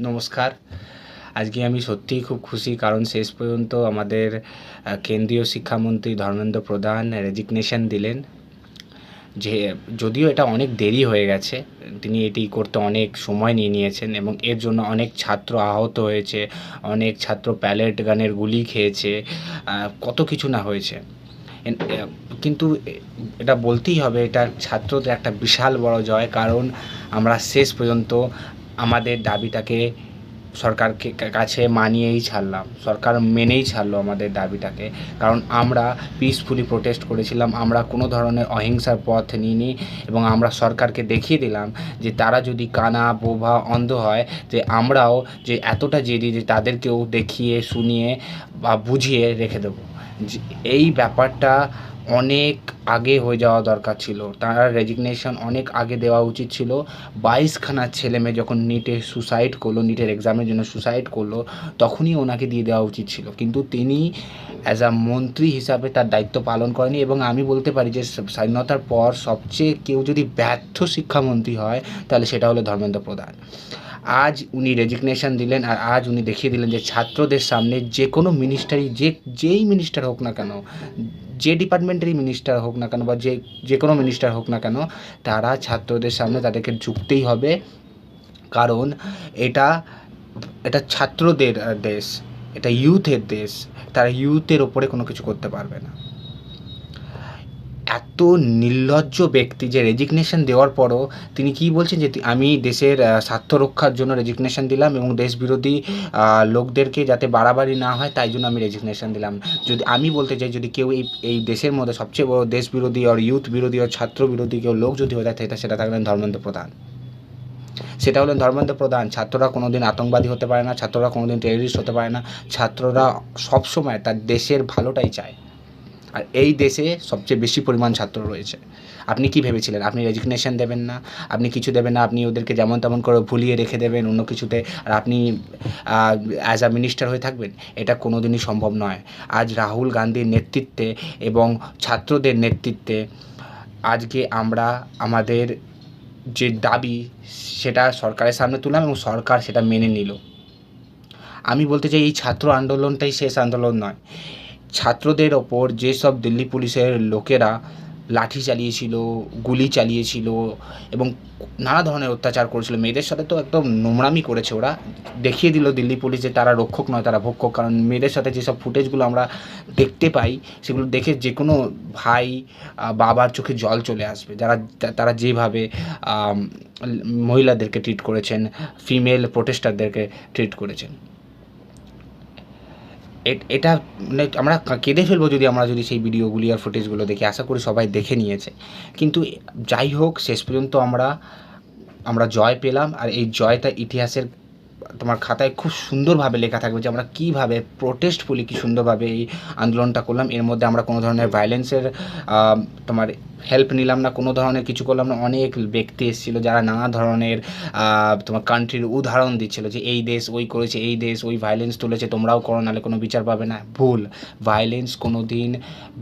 নমস্কার। আজকে আমি সত্যিই খুব খুশি, কারণ শেষ পর্যন্ত আমাদের কেন্দ্রীয় শিক্ষামন্ত্রী ধর্মেন্দ্র প্রধান রেজিগনেশন দিলেন। যে যদিও এটা অনেক দেরি হয়ে গেছে, তিনি এটি করতে অনেক সময় নিয়েছেন এবং এর জন্য অনেক ছাত্র আহত হয়েছে, অনেক ছাত্র প্যালেট গানের গুলি খেয়েছে, কত কিছু না হয়েছে। কিন্তু এটা বলতেই হবে, এটা ছাত্রদের একটা বিশাল বড় জয়, কারণ আমরা শেষ পর্যন্ত আমাদের দাবিটাকে সরকারকে কাছে মানিয়েই ছাড়লাম। সরকার মেনেই ছাড়লো আমাদের দাবিটাকে, কারণ আমরা পিসফুলি প্রোটেস্ট করেছিলাম, আমরা কোনো ধরনের অহিংসার পথ নিইনি এবং আমরা সরকারকে দেখিয়ে দিলাম যে তারা যদি কানা বোবা অন্ধ হয়, যে আমরাও যে এতটা জেদি যে তাদেরকেও দেখিয়ে শুনিয়ে বা বুঝিয়ে রেখে দেবো। এই ব্যাপারটা অনেক আগে হয়ে যাওয়া দরকার ছিল, তার রেজিগনেশন অনেক আগে দেওয়া উচিত ছিল। 22খানা ছেলেমেয়ে যখন নিটে সুসাইড করলো, নিটের এক্সামের জন্য সুসাইড করলো, তখনই ওনাকে দিয়ে দেওয়া উচিত ছিল, কিন্তু তিনি অ্যাজ আ মন্ত্রী হিসাবে তার দায়িত্ব পালন করেনি। এবং আমি বলতে পারি যে স্বাধীনতার পর সবচেয়ে কেউ যদি ব্যর্থ শিক্ষামন্ত্রী হয়, তাহলে সেটা হলো ধর্মেন্দ্র প্রধান। আজ উনি রেজিগনেশন দিলেন, আর আজ উনি দেখিয়ে দিলেন যে ছাত্রদের সামনে যে কোনো মিনিস্টারই, যেই মিনিস্টার হোক না কেন, যে ডিপার্টমেন্টেরই মিনিস্টার হোক না কেন বা যে কোনো মিনিস্টার হোক না কেন, তারা ছাত্রদের সামনে তাদেরকে ঝুঁকতেই হবে, কারণ এটা ছাত্রদের দেশ, এটা ইউথের দেশ, তারা ইউথের ওপরে কোনো কিছু করতে পারবে না। এত নির্লজ্জ ব্যক্তি যে রেজিগনেশন দেওয়ার পরও তিনি কী বলছেন যে আমি দেশের স্বার্থ রক্ষার জন্য রেজিগনেশন দিলাম এবং দেশ বিরোধী লোকদেরকে যাতে বাড়াবাড়ি না হয় তাই জন্য আমি রেজিগনেশন দিলাম। যদি আমি বলতে চাই, যদি কেউ এই দেশের মধ্যে সবচেয়ে বড় দেশ বিরোধী আর ইউথ বিরোধী আর ছাত্র বিরোধী কেউ লোক যদি হয়ে থাকে, সেটা থাকলেন ধর্মেন্দ্র প্রধান। সেটা হলেন ধর্মেন্দ্র প্রধান। ছাত্ররা কোনো দিন আতঙ্কবাদী হতে পারে না, ছাত্ররা কোনো দিন টেররিস্ট হতে পারে না, ছাত্ররা সবসময় তার দেশের ভালোটাই চায়। আর এই দেশে সবচেয়ে বেশি পরিমাণ ছাত্র রয়েছে। আপনি কি ভেবেছিলেন আপনি রেজিগনেশন দেবেন না, আপনি কিছু দেবেন না, আপনি ওদেরকে যেমন তেমন করে ভুলিয়ে রেখে দেবেন অন্য কিছুতে, আর আপনি অ্যাজ আ মিনিস্টার হয়ে থাকবেন? এটা কোনো দিনই সম্ভব নয়। আজ রাহুল গান্ধীর নেতৃত্বে এবং ছাত্রদের নেতৃত্বে আজকে আমরা আমাদের যে দাবি সেটা সরকারের সামনে তুললাম এবং সরকার সেটা মেনে নিল। আমি বলতে চাই, এই ছাত্র আন্দোলনটাই শেষ আন্দোলন নয়। ছাত্রদের ওপর যেসব দিল্লি পুলিশের লোকেরা লাঠি চালিয়েছিল, গুলি চালিয়েছিল এবং নানা ধরনের অত্যাচার করেছিল, মেয়েদের সাথে তো একদম নোংরামি করেছে ওরা। দেখিয়ে দিল দিল্লি পুলিশ যে তারা রক্ষক নয়, তারা ভক্ষক। কারণ মেয়েদের সাথে যেসব ফুটেজগুলো আমরা দেখতে পাই, সেগুলো দেখে যে কোনো ভাই বাবার চোখে জল চলে আসবে, তারা যেভাবে মহিলাদেরকে ট্রিট করেছেন, ফিমেল প্রোটেস্টারদেরকে ট্রিট করেছেন। এটা মানে আমরা কেঁদে ফেলবো যদি সেই ভিডিওগুলি আর ফুটেজগুলো দেখি। আশা করি সবাই দেখে নিয়েছে। কিন্তু যাই হোক, শেষ পর্যন্ত আমরা জয় পেলাম, আর এই জয়টা ইতিহাসের তোমার খাতায় খুব সুন্দরভাবে লেখা থাকবে যে আমরা কীভাবে প্রোটেস্টফুলি কী সুন্দরভাবে এই আন্দোলনটা করলাম। এর মধ্যে আমরা কোনো ধরনের ভায়োলেন্সের তোমার হেল্প নিলাম না, কোনো ধরনের কিছু করলাম না। অনেক ব্যক্তি এসেছিলো যারা নানা ধরনের তোমার কান্ট্রির উদাহরণ দিচ্ছিলো যে এই দেশ ওই করেছে, এই দেশ ওই ভায়োলেন্স তুলেছে, তোমরাও করো, নাহলে কোনো বিচার পাবে না। ভুল। ভায়োলেন্স কোনো দিন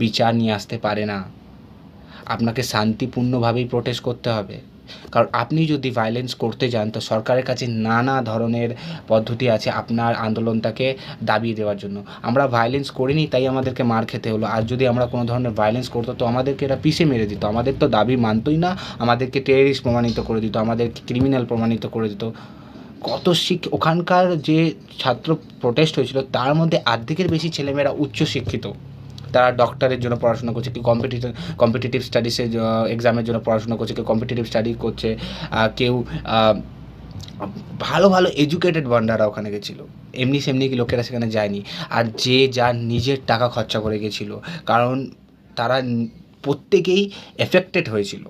বিচার নিয়ে আসতে পারে না। আপনাকে শান্তিপূর্ণভাবেই প্রোটেস্ট করতে হবে, কারণ আপনি যদি ভায়োলেন্স করতে যান তো সরকারের কাছে নানা ধরনের পদ্ধতি আছে আপনার আন্দোলনটাকে দাবিয়ে দেওয়ার জন্য। আমরা ভায়োলেন্স করিনি তাই আমাদেরকে মার খেতে হলো। আর যদি আমরা কোনো ধরনের ভায়োলেন্স করতো তো আমাদেরকে এরা পিষে মেরে দিত, আমাদের তো দাবি মানতই না, আমাদেরকে টেররিস্ট প্রমাণিত করে দিত, আমাদেরকে ক্রিমিনাল প্রমাণিত করে দিত। ওখানকার যে ছাত্র প্রোটেস্ট হয়েছিল তার মধ্যে অর্ধেকের বেশি ছেলেমেয়েরা উচ্চশিক্ষিত। তারা ডক্টরের জন্য পড়াশোনা করছে, কেউ কম্পিটিটিভ স্টাডিজের এক্সামের জন্য পড়াশোনা করছে, কেউ কম্পিটিটিভ স্টাডি করছে, কেউ ভালো ভালো এডুকেটেড বান্ডাররা ওখানে গেছিলো। এমনি সেমনি লোকেরা সেখানে যায়নি। আর যে যার নিজের টাকা খরচা করে গেছিলো, কারণ তারা প্রত্যেকেই এফেক্টেড হয়েছিল।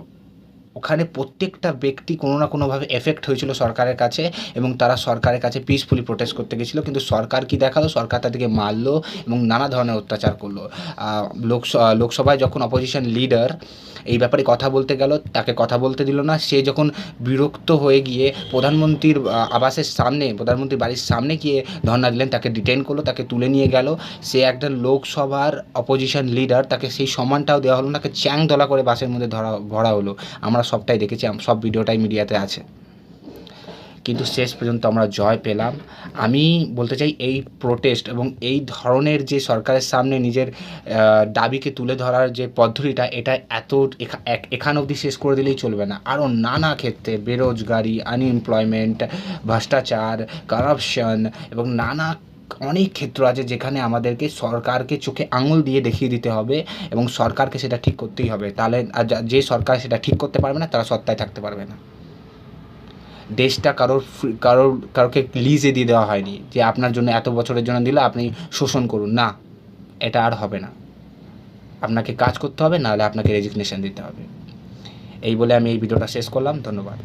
ওখানে প্রত্যেকটা ব্যক্তি কোনো না কোনোভাবে এফেক্ট হয়েছিল সরকারের কাছে, এবং তারা সরকারের কাছে পিসফুলি প্রোটেস্ট করতে গেছিলো। কিন্তু সরকার কি দেখালো? সরকার তাদেরকে মারলো এবং নানা ধরনের অত্যাচার করলো। লোকসভায় যখন অপোজিশন লিডার এই ব্যাপারে কথা বলতে গেল, তাকে কথা বলতে দিল না। সে যখন বিরক্ত হয়ে গিয়ে প্রধানমন্ত্রীর প্রধানমন্ত্রীর বাড়ির সামনে গিয়ে ধর্ণা দিলেন, তাকে ডিটেইন করলো, তাকে তুলে নিয়ে গেল। সে একটা লোকসভার অপোজিশন লিডার, তাকে সেই সম্মানটাও দেওয়া হলো না, তাকে চ্যাংদোলা করে বাসের মধ্যে ভরা হলো। আমরা সবটাই দেখেছি, সব ভিডিওটাই মিডিয়াতে আছে। কিন্তু শেষ পর্যন্ত আমরা জয় পেলাম। আমি বলতে চাই এই প্রোটেস্ট এবং এই ধরনের যে সরকারের সামনে নিজের দাবিকে তুলে ধরার যে পদ্ধতিটা, এটা এখান অবধি শেষ করে দিলেই চলবে না। আরও নানা ক্ষেত্রে বেরোজগারি, আনএমপ্লয়মেন্ট, ভ্রষ্টাচার, কারাপশন এবং অনেক ক্ষেত্র আছে যেখানে আমাদেরকে সরকারকে চোখে আঙুল দিয়ে দেখিয়ে দিতে হবে এবং সরকারকে সেটা ঠিক করতেই হবে। তাহলে যে সরকার সেটা ঠিক করতে পারবে না তারা সত্তায় থাকতে পারবে না। দেশটা কারোকে লিজে দিয়ে দেওয়া হয়নি যে আপনার জন্য এত বছরের জন্য দিলে আপনি শোষণ করুন, না, এটা আর হবে না। আপনাকে কাজ করতে হবে, নাহলে আপনাকে রেজিগনেশন দিতে হবে। এই বলে আমি এই ভিডিওটা শেষ করলাম। ধন্যবাদ।